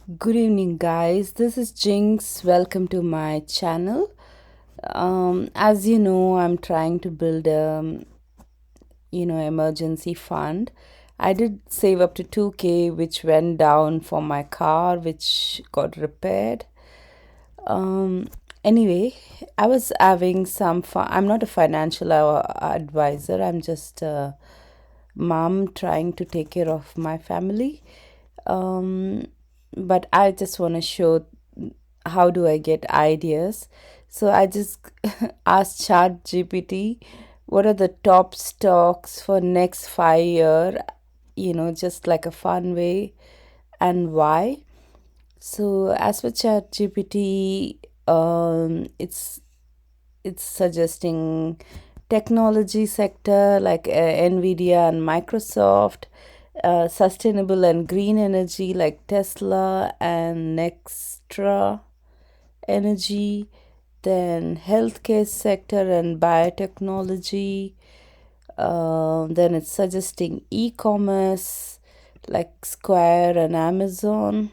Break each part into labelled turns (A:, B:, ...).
A: Good evening, guys. This is Jinx. Welcome to my channel. As you know, I'm trying to build a emergency fund. I did save up to 2K, which went down for my car, which got repaired. Um, anyway, I was having some fun. I'm not a financial advisor. I'm just a mom trying to take care of my family. Um, but I just want to show how do I get ideas. So I just asked ChatGPT what are the top stocks for next 5 year, just like a fun way, and why. So as per ChatGPT, it's suggesting technology sector like Nvidia and Microsoft, sustainable and green energy like Tesla and Nextra Energy, then healthcare sector and biotechnology. Then it's suggesting e-commerce like Square and Amazon,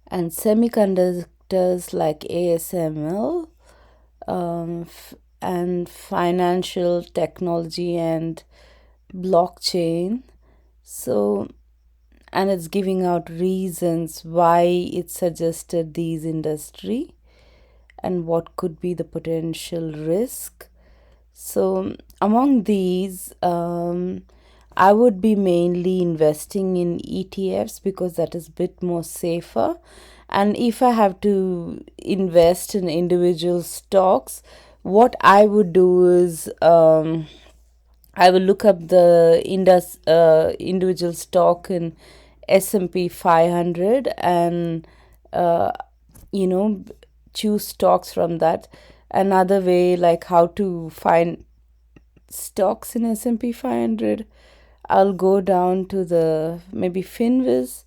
A: and semiconductors like ASML, and financial technology and blockchain. So, and it's giving out reasons why it suggested these industry and what could be the potential risk. So, among these, I would be mainly investing in ETFs because that is a bit more safer. And if I have to invest in individual stocks, what I would do is I will look up the individual stock in S&P 500 and uh, you know choose stocks from that. Another way, like how to find stocks in S&P 500, I'll go down to the maybe Finviz,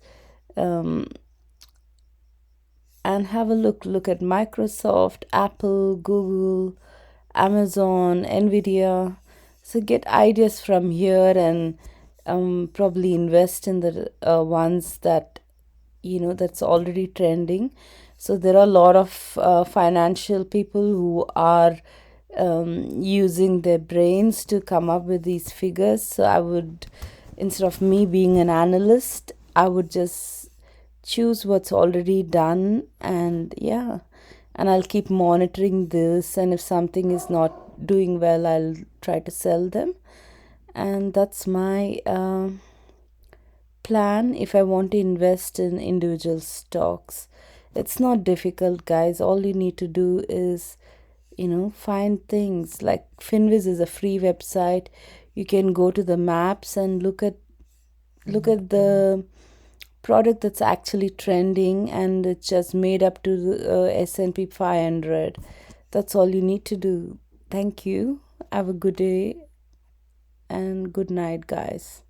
A: um, and have a look at Microsoft, Apple, Google, Amazon, Nvidia. So get ideas from here and probably invest in the ones that that's already trending. So there are a lot of financial people who are using their brains to come up with these figures. So I would, instead of me being an analyst, I would just choose what's already done, and yeah, and I'll keep monitoring this, and if something is not doing well, I'll try to sell them. And that's my plan if I want to invest in individual stocks. It's not difficult, guys. All you need to do is, find things like Finviz is a free website. You can go to the maps and look at the product that's actually trending, and it's just made up to the S&P 500. That's all you need to do. Thank you. Have a good day and good night, guys.